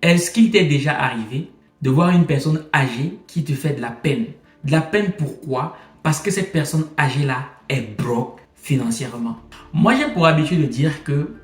est-ce qu'il t'est déjà arrivé de voir une personne âgée qui te fait de la peine? De la peine pourquoi? Parce que cette personne âgée-là est broke financièrement. Moi, j'ai pour habitude de dire que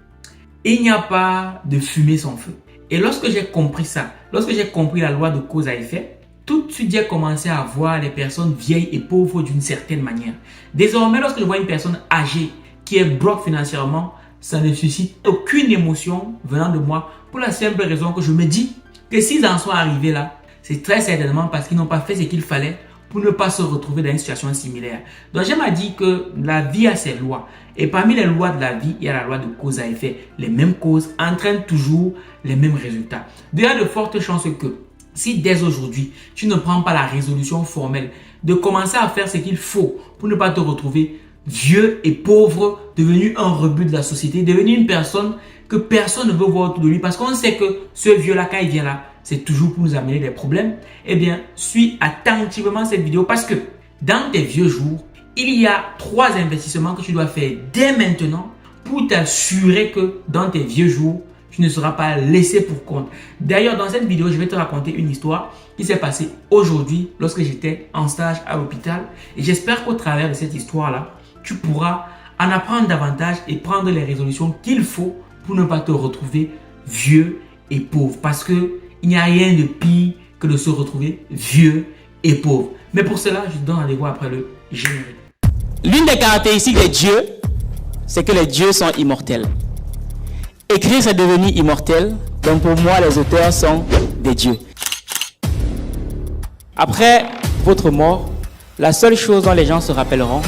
il n'y a pas de fumée sans feu. Et lorsque j'ai compris ça, lorsque j'ai compris la loi de cause à effet, tout de suite, j'ai commencé à voir les personnes vieilles et pauvres d'une certaine manière. Désormais, lorsque je vois une personne âgée qui est broke financièrement, ça ne suscite aucune émotion venant de moi pour la simple raison que je me dis que s'ils en sont arrivés là, c'est très certainement parce qu'ils n'ont pas fait ce qu'il fallait pour ne pas se retrouver dans une situation similaire. Donc, j'aime à dire que la vie a ses lois. Et parmi les lois de la vie, il y a la loi de cause à effet. Les mêmes causes entraînent toujours les mêmes résultats. Il y a de fortes chances que si dès aujourd'hui, tu ne prends pas la résolution formelle de commencer à faire ce qu'il faut pour ne pas te retrouver vieux et pauvre, devenu un rebut de la société, devenu une personne que personne ne veut voir autour de lui parce qu'on sait que ce vieux-là, quand il vient là, c'est toujours pour nous amener des problèmes. Eh bien, suis attentivement cette vidéo parce que dans tes vieux jours, il y a 3 investissements que tu dois faire dès maintenant pour t'assurer que dans tes vieux jours, tu ne seras pas laissé pour compte. D'ailleurs, dans cette vidéo, je vais te raconter une histoire qui s'est passée aujourd'hui lorsque j'étais en stage à l'hôpital. Et j'espère qu'au travers de cette histoire-là, tu pourras en apprendre davantage et prendre les résolutions qu'il faut pour ne pas te retrouver vieux et pauvre. Parce qu'il n'y a rien de pire que de se retrouver vieux et pauvre. Mais pour cela, je te donne rendez-vous après le générique. L'une des caractéristiques des dieux, c'est que les dieux sont immortels. Écrire, c'est devenir immortel. Donc pour moi, les auteurs sont des dieux. Après votre mort, la seule chose dont les gens se rappelleront,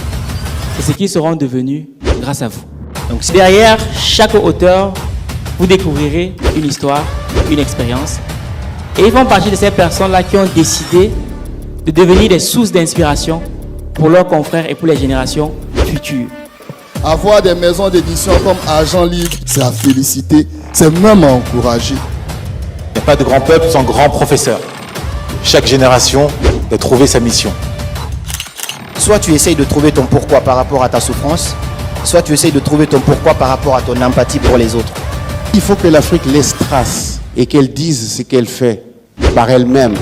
c'est ce qu'ils seront devenus grâce à vous. Donc derrière chaque auteur, vous découvrirez une histoire, une expérience. Et ils font partie de ces personnes-là qui ont décidé de devenir des sources d'inspiration pour leurs confrères et pour les générations futures. Avoir des maisons d'édition comme Argent Livre, c'est à féliciter, c'est même à encourager. Il n'y a pas de grand peuple sans grand professeur. Chaque génération doit trouver sa mission. Soit tu essayes de trouver ton pourquoi par rapport à ta souffrance, soit tu essayes de trouver ton pourquoi par rapport à ton empathie pour les autres. Il faut que l'Afrique laisse trace et qu'elle dise ce qu'elle fait par elle-même.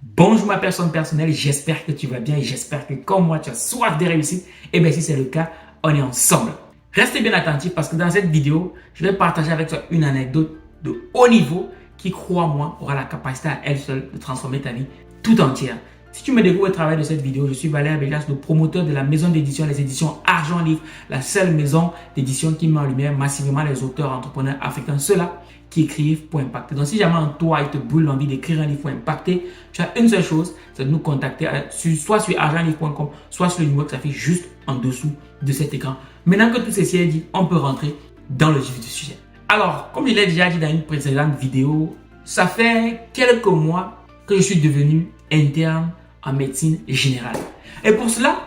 Bonjour ma personne personnelle, j'espère que tu vas bien et j'espère que comme moi tu as soif de réussite. Et bien si c'est le cas, on est ensemble. Restez bien attentifs parce que dans cette vidéo, je vais partager avec toi une anecdote de haut niveau qui, crois-moi, aura la capacité à elle seule de transformer ta vie tout entière. Si tu me découvres au travers de cette vidéo, je suis Valère Bégas, le promoteur de la maison d'édition, les éditions Argent Livre, la seule maison d'édition qui met en lumière massivement les auteurs entrepreneurs africains, ceux-là qui écrivent pour impacter. Donc si jamais en toi, il te brûle l'envie d'écrire un livre pour impacter, tu as une seule chose, c'est de nous contacter soit sur argentlivre.com, soit sur le numéro qui s'affiche juste en dessous de cet écran. Maintenant que tout ceci est dit, on peut rentrer dans le vif du sujet. Alors, comme je l'ai déjà dit dans une précédente vidéo, ça fait quelques mois que je suis devenu interne en médecine générale. Et pour cela,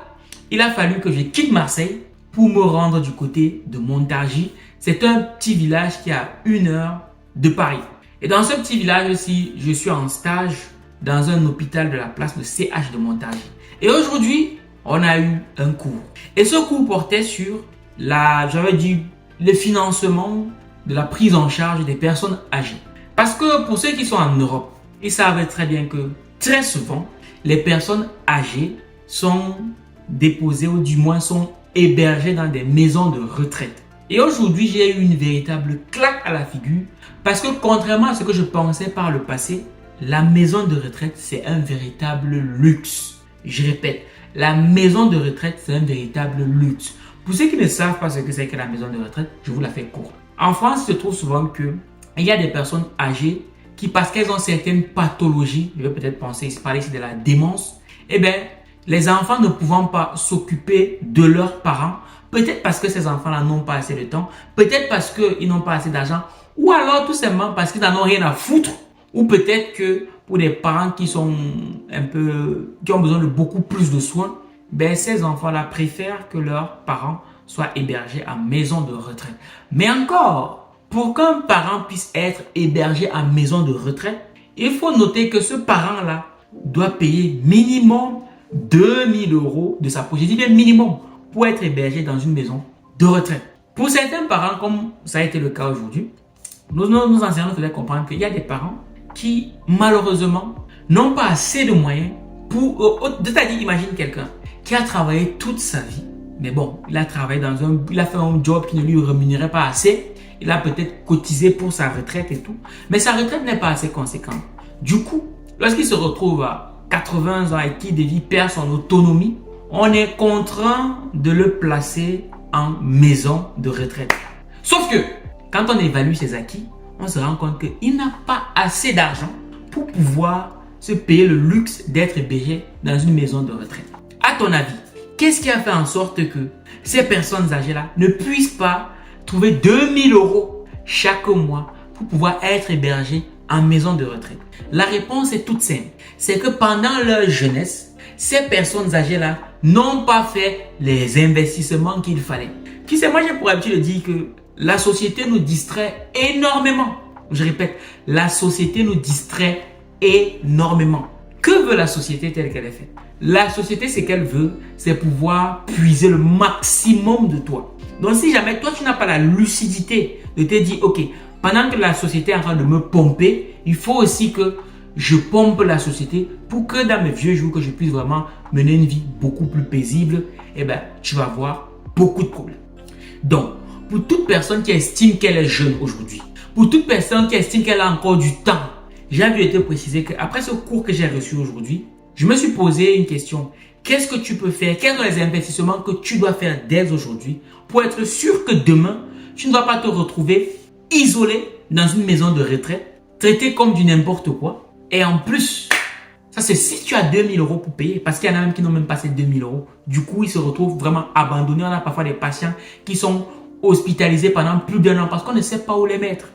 il a fallu que je quitte Marseille pour me rendre du côté de Montargis. C'est un petit village qui est à 1 heure de Paris. Et dans ce petit village aussi, je suis en stage dans un hôpital de la place de CH de Montargis. Et aujourd'hui, on a eu un cours. Et ce cours portait sur le financement de la prise en charge des personnes âgées. Parce que pour ceux qui sont en Europe, ils savent très bien que très souvent, les personnes âgées sont déposées ou du moins sont hébergées dans des maisons de retraite. Et aujourd'hui, j'ai eu une véritable claque à la figure parce que contrairement à ce que je pensais par le passé, la maison de retraite, c'est un véritable luxe. Je répète, la maison de retraite, c'est un véritable luxe. Pour ceux qui ne savent pas ce que c'est que la maison de retraite, je vous la fais courte. En France, il se trouve souvent qu'il y a des personnes âgées qui, parce qu'elles ont certaines pathologies, je vais peut-être parler ici de la démence, eh bien, les enfants ne pouvant pas s'occuper de leurs parents, peut-être parce que ces enfants-là n'ont pas assez de temps, peut-être parce qu'ils n'ont pas assez d'argent, ou alors tout simplement parce qu'ils n'en ont rien à foutre, ou peut-être que pour des parents qui sont qui ont besoin de beaucoup plus de soins, ben ces enfants-là préfèrent que leurs parents soient hébergés en maison de retraite. Mais encore, pour qu'un parent puisse être hébergé en maison de retraite, il faut noter que ce parent-là doit payer minimum 2 000 € de sa poche. Je dis bien minimum pour être hébergé dans une maison de retraite. Pour certains parents, comme ça a été le cas aujourd'hui, nous enseignants nous faisaient comprendre qu'il y a des parents qui, malheureusement, n'ont pas assez de moyens pour... C'est-à-dire, imagine quelqu'un qui a travaillé toute sa vie, mais bon, il a travaillé il a fait un job qui ne lui rémunérait pas assez, il a peut-être cotisé pour sa retraite et tout, mais sa retraite n'est pas assez conséquente. Du coup, lorsqu'il se retrouve à 80 ans et qu'il perd son autonomie, on est contraint de le placer en maison de retraite. Sauf que, quand on évalue ses acquis, on se rend compte qu'il n'a pas assez d'argent pour pouvoir se payer le luxe d'être hébergé dans une maison de retraite. À ton avis, qu'est-ce qui a fait en sorte que ces personnes âgées-là ne puissent pas trouver 2000 € chaque mois pour pouvoir être hébergées en maison de retraite? La réponse est toute simple. C'est que pendant leur jeunesse, ces personnes âgées-là n'ont pas fait les investissements qu'il fallait. Tu sais, moi j'ai pour habitude de dire que la société nous distrait énormément. Je répète, la société nous distrait énormément. Que veut la société telle qu'elle est faite? La société, ce qu'elle veut, c'est pouvoir puiser le maximum de toi. Donc si jamais toi, tu n'as pas la lucidité de te dire, ok, pendant que la société est en train de me pomper, il faut aussi que je pompe la société pour que dans mes vieux jours, que je puisse vraiment mener une vie beaucoup plus paisible, eh ben, tu vas avoir beaucoup de problèmes. Donc, pour toute personne qui estime qu'elle est jeune aujourd'hui, pour toute personne qui estime qu'elle a encore du temps, j'ai envie de te préciser qu'après ce cours que j'ai reçu aujourd'hui, je me suis posé une question. Qu'est-ce que tu peux faire? Quels sont les investissements que tu dois faire dès aujourd'hui pour être sûr que demain, tu ne vas pas te retrouver isolé dans une maison de retraite, traité comme du n'importe quoi. Et en plus, ça c'est si tu as 2000 € pour payer, parce qu'il y en a même qui n'ont même pas ces 2000 €. Du coup, ils se retrouvent vraiment abandonnés. On a parfois des patients qui sont hospitalisés pendant plus d'1 an parce qu'on ne sait pas où les mettre.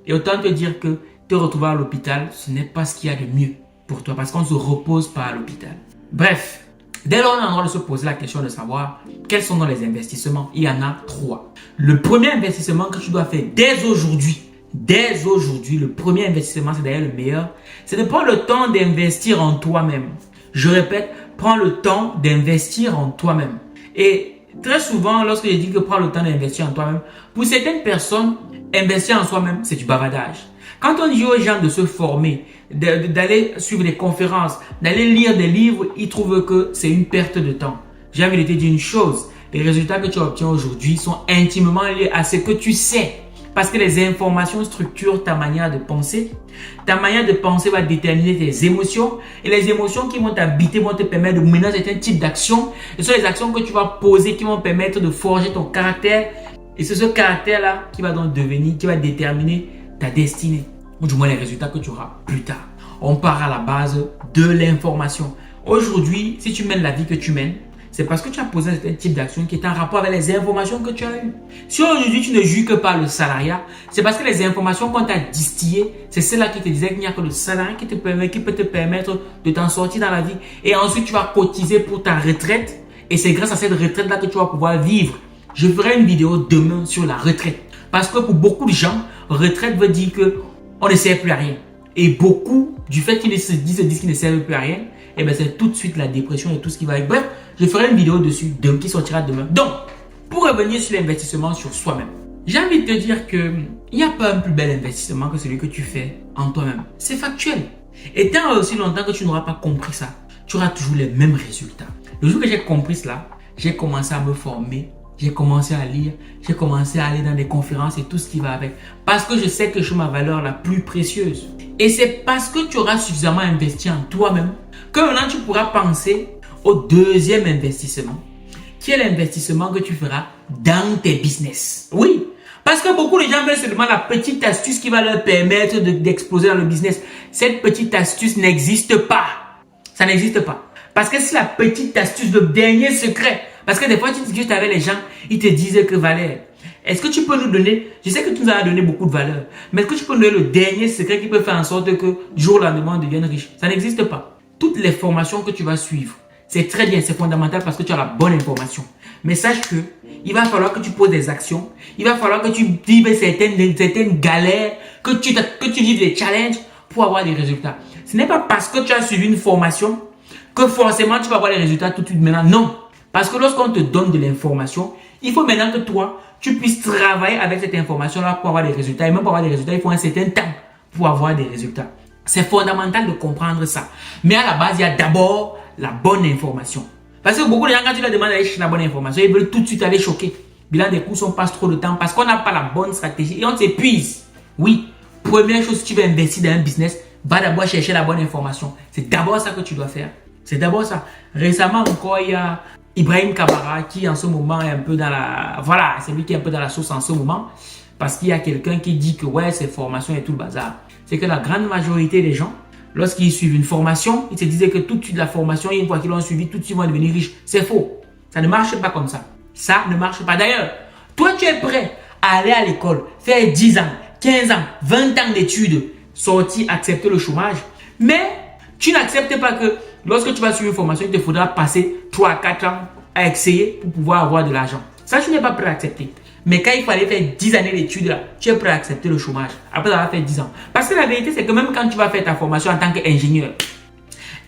Et autant te dire que te retrouver à l'hôpital, ce n'est pas ce qu'il y a de mieux pour toi parce qu'on ne se repose pas à l'hôpital. Bref, dès lors, on a le droit de se poser la question de savoir quels sont les investissements. Il y en a 3. Le premier investissement que tu dois faire dès aujourd'hui, le premier investissement, c'est d'ailleurs le meilleur, c'est de prendre le temps d'investir en toi-même. Je répète, prends le temps d'investir en toi-même. Et très souvent, lorsque je dis que prends le temps d'investir en toi-même, pour certaines personnes, investir en soi-même, c'est du bavardage. Quand on dit aux gens de se former, d'aller suivre des conférences, d'aller lire des livres, ils trouvent que c'est une perte de temps. J'ai envie de te dire une chose, les résultats que tu obtiens aujourd'hui sont intimement liés à ce que tu sais. Parce que les informations structurent ta manière de penser. Ta manière de penser va déterminer tes émotions. Et les émotions qui vont t'habiter vont te permettre de mener un certain type d'actions. Et ce sont les actions que tu vas poser qui vont permettre de forger ton caractère. Et c'est ce caractère-là qui va donc devenir, qui va déterminer ta destinée. Ou du moins les résultats que tu auras plus tard. On part à la base de l'information. Aujourd'hui, si tu mènes la vie que tu mènes, c'est parce que tu as posé un certain type d'action qui est en rapport avec les informations que tu as eues. Si aujourd'hui tu ne jouis que par le salariat, c'est parce que les informations qu'on t'a distillées, c'est celle-là qui te disait qu'il n'y a que le salariat qui peut te permettre de t'en sortir dans la vie. Et ensuite, tu vas cotiser pour ta retraite. Et c'est grâce à cette retraite-là que tu vas pouvoir vivre. Je ferai une vidéo demain sur la retraite. Parce que pour beaucoup de gens, retraite veut dire qu'on ne sert plus à rien. Et beaucoup, du fait qu'ils se disent qu'ils ne servent plus à rien, et bien c'est tout de suite la dépression et tout ce qui va avec. Bref, je ferai une vidéo dessus qui sortira demain. Donc, pour revenir sur l'investissement sur soi-même, j'ai envie de te dire qu'il n'y a pas un plus bel investissement que celui que tu fais en toi-même. C'est factuel. Et tant aussi longtemps que tu n'auras pas compris ça, tu auras toujours les mêmes résultats. Le jour que j'ai compris cela, j'ai commencé à me former. J'ai commencé à lire, j'ai commencé à aller dans des conférences et tout ce qui va avec. Parce que je sais que je suis ma valeur la plus précieuse. Et c'est parce que tu auras suffisamment investi en toi-même que maintenant tu pourras penser au deuxième investissement, qui est l'investissement que tu feras dans tes business. Oui, parce que beaucoup de gens veulent seulement la petite astuce qui va leur permettre d'exploser dans le business. Cette petite astuce n'existe pas. Ça n'existe pas. Parce que c'est la petite astuce, le dernier secret. Parce que des fois, tu discutes avec les gens, ils te disent que Valère, est-ce que tu peux nous donner, je sais que tu nous as donné beaucoup de valeur, mais est-ce que tu peux nous donner le dernier secret qui peut faire en sorte que du jour au lendemain, on devienne riche? Ça n'existe pas. Toutes les formations que tu vas suivre, c'est très bien, c'est fondamental parce que tu as la bonne information. Mais sache que il va falloir que tu poses des actions, il va falloir que tu vives certaines galères, que tu vives des challenges pour avoir des résultats. Ce n'est pas parce que tu as suivi une formation que forcément tu vas avoir les résultats tout de suite maintenant. Non. Parce que lorsqu'on te donne de l'information, il faut maintenant que toi, tu puisses travailler avec cette information-là pour avoir des résultats. Et même pour avoir des résultats, il faut un certain temps pour avoir des résultats. C'est fondamental de comprendre ça. Mais à la base, il y a d'abord la bonne information. Parce que beaucoup de gens, quand tu leur demandes d'aller chercher la bonne information, ils veulent tout de suite aller choquer. Bilan des courses, on passe trop de temps parce qu'on n'a pas la bonne stratégie et on s'épuise. Oui, première chose, si tu veux investir dans un business, va d'abord chercher la bonne information. C'est d'abord ça que tu dois faire. C'est d'abord ça. Récemment encore, il y a Ibrahim Kabara qui en ce moment est un peu dans la... Voilà, c'est lui qui est un peu dans la sauce en ce moment. Parce qu'il y a quelqu'un qui dit que ouais, c'est formation et tout le bazar. C'est que la grande majorité des gens, lorsqu'ils suivent une formation, ils se disaient que tout de suite la formation, une fois qu'ils l'ont suivi, tout de suite ils vont devenir riches. C'est faux. Ça ne marche pas comme ça. Ça ne marche pas. D'ailleurs, toi tu es prêt à aller à l'école, faire 10 ans, 15 ans, 20 ans d'études, sortir, accepter le chômage. Mais tu n'acceptes pas que lorsque tu vas suivre une formation, il te faudra passer 3 à 4 ans à essayer pour pouvoir avoir de l'argent. Ça, tu n'es pas prêt à accepter. Mais quand il fallait faire 10 années d'études, tu es prêt à accepter le chômage après avoir fait 10 ans. Parce que la vérité, c'est que même quand tu vas faire ta formation en tant qu'ingénieur,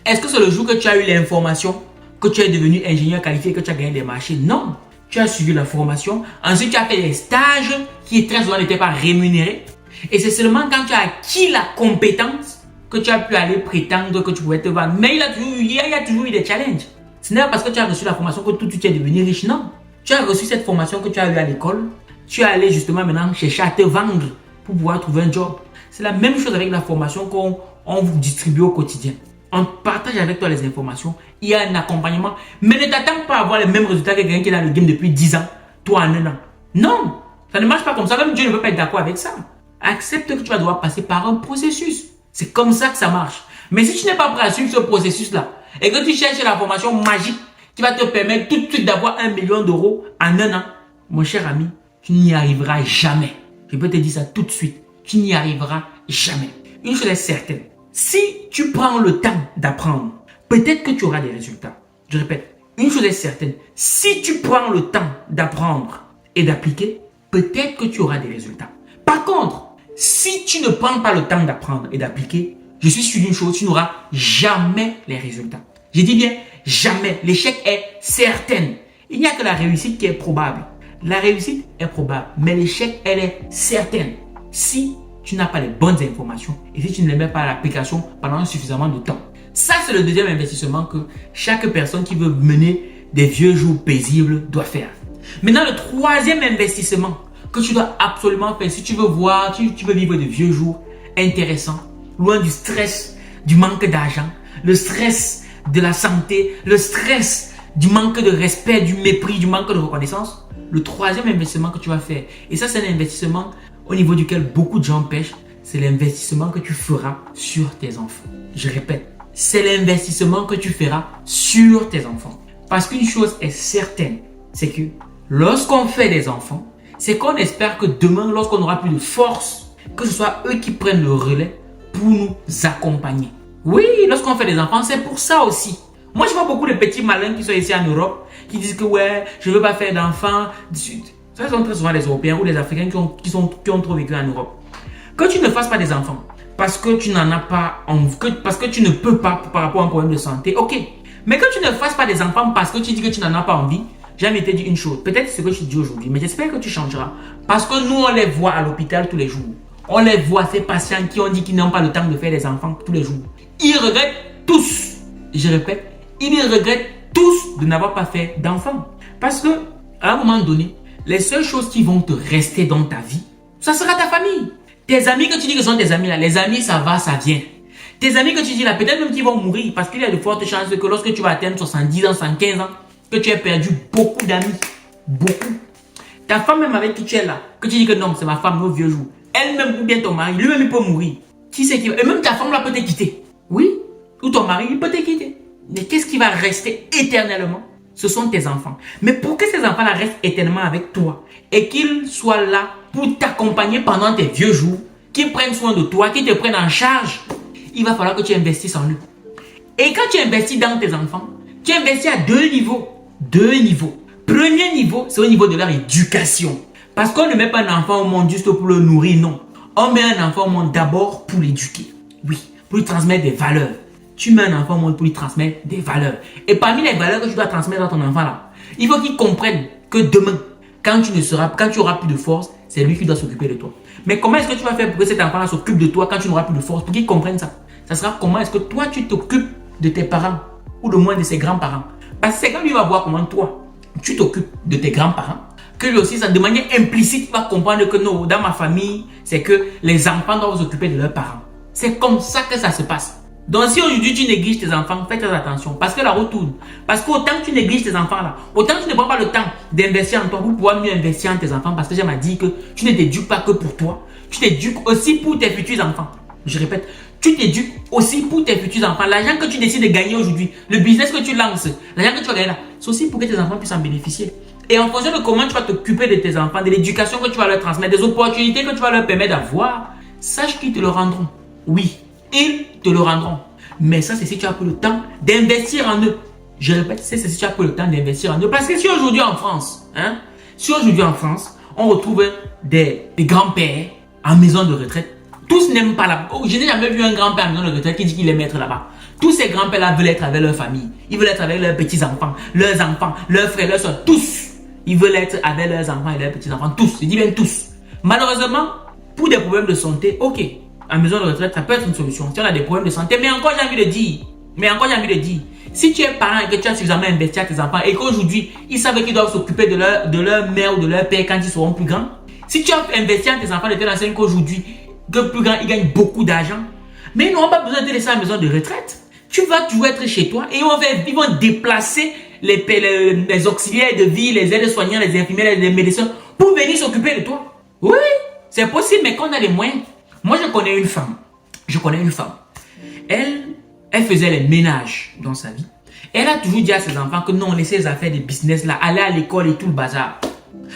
est-ce que c'est le jour que tu as eu l'information que tu es devenu ingénieur qualifié, que tu as gagné des marchés? Non. Tu as suivi la formation. Ensuite, tu as fait des stages qui très souvent n'étaient pas rémunérés. Et c'est seulement quand tu as acquis la compétence que tu as pu aller prétendre que tu pouvais te vendre. Mais il y a toujours eu des challenges. Ce n'est pas parce que tu as reçu la formation que tout de suite tu es devenu riche. Non. Tu as reçu cette formation que tu as eue à l'école. Tu es allé justement maintenant chercher à te vendre pour pouvoir trouver un job. C'est la même chose avec la formation qu'on vous distribue au quotidien. On partage avec toi les informations. Il y a un accompagnement. Mais ne t'attends pas à avoir les mêmes résultats que quelqu'un qui est dans le game depuis 10 ans. Toi en 1 an. Non. Ça ne marche pas comme ça. Même Dieu ne veut pas être d'accord avec ça. Accepte que tu vas devoir passer par un processus. C'est comme ça que ça marche. Mais si tu n'es pas prêt à suivre ce processus-là et que tu cherches la formation magique qui va te permettre tout de suite d'avoir 1 million d'euros en 1 an, mon cher ami, tu n'y arriveras jamais. Je peux te dire ça tout de suite. Tu n'y arriveras jamais. Une chose est certaine. Si tu prends le temps d'apprendre, peut-être que tu auras des résultats. Je répète, une chose est certaine. Si tu prends le temps d'apprendre et d'appliquer, peut-être que tu auras des résultats. Par contre, si tu ne prends pas le temps d'apprendre et d'appliquer, je suis sûr d'une chose, tu n'auras jamais les résultats. Je dis bien jamais. L'échec est certain. Il n'y a que la réussite qui est probable. La réussite est probable, mais l'échec, elle est certaine. Si tu n'as pas les bonnes informations et si tu ne les mets pas à l'application pendant suffisamment de temps. Ça, c'est le deuxième investissement que chaque personne qui veut mener des vieux jours paisibles doit faire. Maintenant, le troisième investissement que tu dois absolument faire si tu veux voir, tu veux vivre de vieux jours intéressants, loin du stress, du manque d'argent, le stress de la santé, le stress du manque de respect, du mépris, du manque de reconnaissance. Le troisième investissement que tu vas faire, et ça c'est un investissement au niveau duquel beaucoup de gens pêchent, c'est l'investissement que tu feras sur tes enfants. Je répète, c'est l'investissement que tu feras sur tes enfants. Parce qu'une chose est certaine, c'est que lorsqu'on fait des enfants, c'est qu'on espère que demain, lorsqu'on n'aura plus de force, que ce soit eux qui prennent le relais pour nous accompagner. Oui, lorsqu'on fait des enfants, c'est pour ça aussi. Moi, je vois beaucoup de petits malins qui sont ici en Europe, qui disent que ouais, je ne veux pas faire d'enfants. Ça sont très souvent les Européens ou les Africains qui ont trop vécu en Europe. Que tu ne fasses pas des enfants parce que tu n'en as pas envie, parce que tu ne peux pas par rapport à un problème de santé, ok. Mais que tu ne fasses pas des enfants parce que tu dis que tu n'en as pas envie, j'ai envie de te dire une chose. Peut-être ce que je te dis aujourd'hui, mais j'espère que tu changeras. Parce que nous, on les voit à l'hôpital tous les jours. On les voit, ces patients qui ont dit qu'ils n'ont pas le temps de faire des enfants tous les jours. Ils regrettent tous, je répète, ils regrettent tous de n'avoir pas fait d'enfants. Parce que à un moment donné, les seules choses qui vont te rester dans ta vie, ça sera ta famille. Tes amis que tu dis que sont tes amis là, les amis ça va, ça vient. Tes amis que tu dis là, peut-être même qu'ils vont mourir parce qu'il y a de fortes chances que lorsque tu vas atteindre 70 ans, 115 ans, que tu aies perdu beaucoup d'amis. Beaucoup. Ta femme même avec qui tu es là, que tu dis que non, c'est ma femme au vieux jour. Elle-même ou bien ton mari, lui-même il peut mourir. Qui c'est qui va... Et même ta femme là peut te quitter. Oui. Ou ton mari, il peut te quitter. Mais qu'est-ce qui va rester éternellement? Ce sont tes enfants. Mais pour que ces enfants-là restent éternellement avec toi et qu'ils soient là pour t'accompagner pendant tes vieux jours, qu'ils prennent soin de toi, qu'ils te prennent en charge, il va falloir que tu investisses en eux. Et quand tu investis dans tes enfants, tu investis à 2 niveaux. 2 niveaux. Premier niveau, c'est au niveau de leur éducation. Parce qu'on ne met pas un enfant au monde juste pour le nourrir, non. On met un enfant au monde d'abord pour l'éduquer. Oui, pour lui transmettre des valeurs. Tu mets un enfant au monde pour lui transmettre des valeurs. Et parmi les valeurs que tu dois transmettre à ton enfant là, il faut qu'il comprenne que demain, quand tu auras plus de force, c'est lui qui doit s'occuper de toi. Mais comment est-ce que tu vas faire pour que cet enfant-là s'occupe de toi quand tu n'auras plus de force, pour qu'il comprenne ça? Ça sera comment est-ce que toi, tu t'occupes de tes parents ou de moins de ses grands-parents. Parce que c'est quand lui va voir comment toi, tu t'occupes de tes grands-parents, que lui aussi, ça, de manière implicite, il va comprendre que non, dans ma famille, c'est que les enfants doivent s'occuper de leurs parents. C'est comme ça que ça se passe. Donc si aujourd'hui tu négliges tes enfants, fais très attention parce que la roue tourne. Parce qu'autant que tu négliges tes enfants là, autant que tu ne prends pas le temps d'investir en toi pour pouvoir mieux investir en tes enfants, parce que j'aime à dire que tu ne t'éduques pas que pour toi, tu t'éduques aussi pour tes futurs enfants. Je répète, tu t'éduques aussi pour tes futurs enfants. L'argent que tu décides de gagner aujourd'hui, le business que tu lances, l'argent que tu vas gagner là, c'est aussi pour que tes enfants puissent en bénéficier. Et en fonction de comment tu vas t'occuper de tes enfants, de l'éducation que tu vas leur transmettre, des opportunités que tu vas leur permettre d'avoir, sache qu'ils te le rendront. Oui, ils te le rendront. Mais ça, c'est si tu as pris le temps d'investir en eux. Je répète, c'est si tu as pris le temps d'investir en eux. Parce que si aujourd'hui en France, on retrouve des grands-pères en maison de retraite, tous n'aiment pas la... Oh, je n'ai jamais vu un grand-père en maison de retraite qui dit qu'il aime être là-bas. Tous ces grands-pères-là veulent être avec leur famille. Ils veulent être avec leurs petits-enfants, leurs frères, leurs soeurs, tous. Ils veulent être avec leurs enfants et leurs petits-enfants, tous. Je dis bien tous. Malheureusement, pour des problèmes de santé, ok. En maison de retraite, ça peut être une solution. Si on a des problèmes de santé, mais encore j'ai envie de dire, si tu es parent et que tu as suffisamment investi à tes enfants et qu'aujourd'hui, ils savent qu'ils doivent s'occuper de leur mère ou de leur père quand ils seront plus grands, si tu as investi à tes enfants de telle enseigne qu'aujourd'hui, que plus grands, ils gagnent beaucoup d'argent, mais ils n'auront pas besoin de te laisser à la maison de retraite. Tu vas toujours être chez toi et ils vont déplacer les auxiliaires de vie, les aides-soignants, les infirmières, les médecins pour venir s'occuper de toi. Oui, c'est possible, mais qu'on a les moyens. Moi, je connais une femme. Elle faisait les ménages dans sa vie. Elle a toujours dit à ses enfants que non, laissez les affaires de business là, aller à l'école et tout le bazar.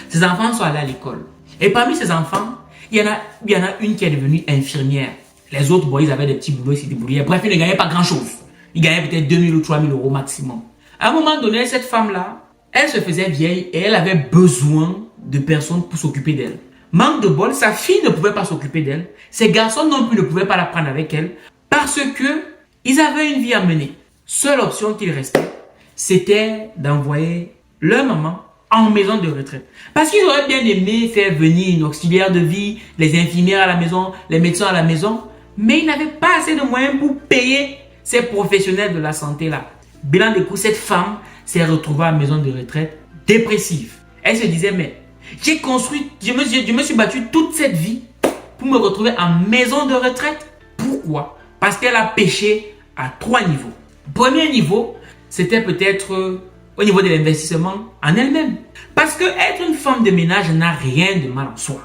Ses enfants sont allés à l'école. Et parmi ses enfants, il y en a une qui est devenue infirmière. Les autres, bon, ils avaient des petits boulots, ils se débrouillaient. Bref, ils ne gagnaient pas grand-chose. Ils gagnaient peut-être 2 000 ou 3 000 euros maximum. À un moment donné, cette femme-là, elle se faisait vieille et elle avait besoin de personnes pour s'occuper d'elle. Manque de bol, sa fille ne pouvait pas s'occuper d'elle. Ses garçons non plus ne pouvaient pas la prendre avec elle parce que ils avaient une vie à mener. Seule option qu'il restait, c'était d'envoyer leur maman en maison de retraite. Parce qu'ils auraient bien aimé faire venir une auxiliaire de vie, les infirmières à la maison, les médecins à la maison, mais ils n'avaient pas assez de moyens pour payer ces professionnels de la santé là. Bilan de coup, cette femme s'est retrouvée à la maison de retraite dépressive. Elle se disait, mais j'ai construit, je me suis battu toute cette vie pour me retrouver en maison de retraite. Pourquoi? Parce qu'elle a péché à 3 niveaux. Premier niveau, c'était peut-être au niveau de l'investissement en elle-même. Parce que être une femme de ménage n'a rien de mal en soi.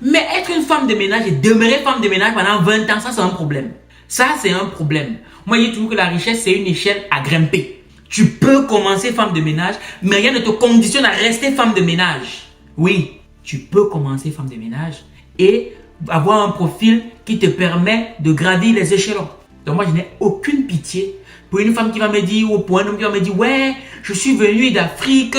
Mais être une femme de ménage et demeurer femme de ménage pendant 20 ans, ça c'est un problème. Ça c'est un problème. Moi je dis toujours que la richesse c'est une échelle à grimper. Tu peux commencer femme de ménage, mais rien ne te conditionne à rester femme de ménage. Oui, tu peux commencer femme de ménage et avoir un profil qui te permet de gravir les échelons. Donc moi je n'ai aucune pitié pour une femme qui va me dire, ou pour un homme qui va me dire, ouais, je suis venu d'Afrique,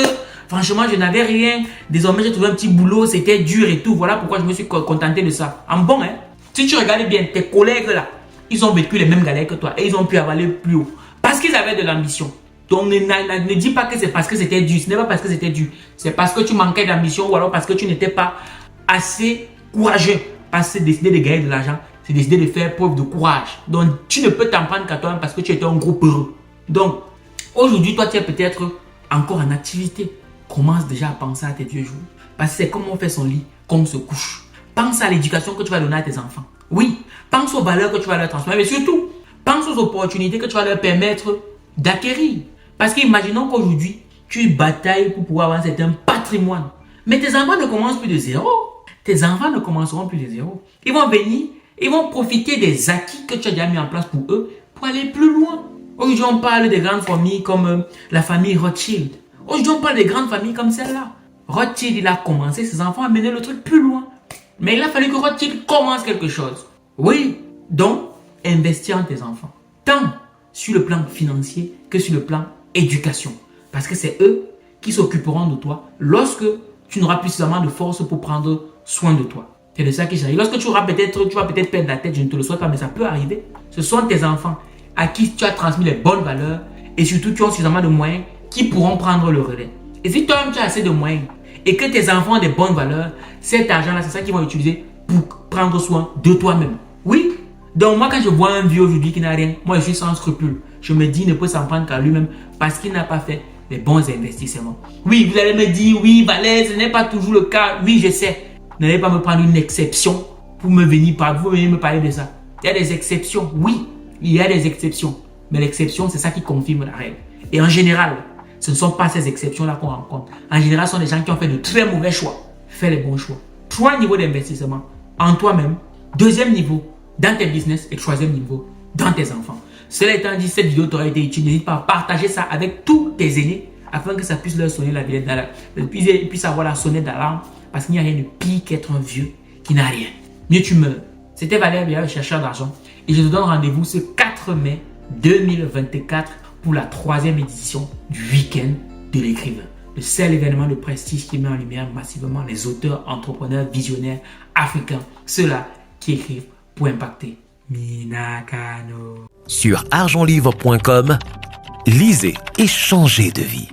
franchement je n'avais rien, désormais j'ai trouvé un petit boulot, c'était dur et tout, voilà pourquoi je me suis contenté de ça. En bon, hein, si tu regardes bien, tes collègues là, ils ont vécu les mêmes galères que toi et ils ont pu avaler plus haut parce qu'ils avaient de l'ambition. Donc ne dis pas que c'est parce que c'était dur, ce n'est pas parce que c'était dur, c'est parce que tu manquais d'ambition ou alors parce que tu n'étais pas assez courageux. Parce que c'est décider de gagner de l'argent, c'est décider de faire preuve de courage. Donc tu ne peux t'en prendre qu'à toi parce que tu étais un gros peureux. Donc aujourd'hui, toi tu es peut-être encore en activité. Commence déjà à penser à tes vieux jours. Parce que c'est comme on fait son lit, comme on se couche. Pense à l'éducation que tu vas donner à tes enfants. Oui, pense aux valeurs que tu vas leur transmettre. Mais surtout, pense aux opportunités que tu vas leur permettre d'acquérir. Parce qu'imaginons qu'aujourd'hui, tu batailles pour pouvoir avoir un certain patrimoine. Mais tes enfants ne commencent plus de zéro. Tes enfants ne commenceront plus de zéro. Ils vont venir, ils vont profiter des acquis que tu as déjà mis en place pour eux pour aller plus loin. Aujourd'hui, on parle des grandes familles comme la famille Rothschild. Aujourd'hui, on parle des grandes familles comme celle-là. Rothschild, il a commencé ses enfants à mener le truc plus loin. Mais il a fallu que Rothschild commence quelque chose. Oui, donc, investir en tes enfants. Tant sur le plan financier que sur le plan éducation. Parce que c'est eux qui s'occuperont de toi lorsque tu n'auras plus suffisamment de force pour prendre soin de toi. C'est de ça qu'il s'agit. Lorsque tu vas peut-être perdre la tête, je ne te le souhaite pas, mais ça peut arriver. Ce sont tes enfants à qui tu as transmis les bonnes valeurs et surtout tu as suffisamment de moyens qui pourront prendre le relais. Et si toi-même tu as assez de moyens et que tes enfants ont des bonnes valeurs, cet argent-là, c'est ça qu'ils vont utiliser pour prendre soin de toi-même. Oui. Donc moi, quand je vois un vieux aujourd'hui qui n'a rien, moi je suis sans scrupule. Je me dis, il ne peut s'en prendre qu'à lui-même parce qu'il n'a pas fait les bons investissements. Oui, vous allez me dire, oui, Valère, ce n'est pas toujours le cas. Oui, je sais. N'allez pas me prendre une exception pour me venir me parler de ça. Il y a des exceptions. Oui, il y a des exceptions. Mais l'exception, c'est ça qui confirme la règle. Et en général, ce ne sont pas ces exceptions-là qu'on rencontre. En général, ce sont des gens qui ont fait de très mauvais choix. Fais les bons choix. 3 niveaux d'investissement. En toi-même. 2e niveau, dans tes business. Et 3e niveau, dans tes enfants. Cela étant dit, cette vidéo t'aura été utile. N'hésite pas à partager ça avec tous tes aînés afin que ça puisse leur sonner la violette d'alarme. Ils puissent avoir la sonnette d'alarme parce qu'il n'y a rien de pire qu'être un vieux qui n'a rien. Mieux tu meurs. C'était Valère Biala, le chercheur d'argent. Et je te donne rendez-vous ce 4 mai 2024 pour la 3e édition du week-end de l'écrivain. Le seul événement de prestige qui met en lumière massivement les auteurs, entrepreneurs, visionnaires africains. Ceux-là qui écrivent pour impacter. Minakano. Sur argentlivre.com, lisez et changez de vie.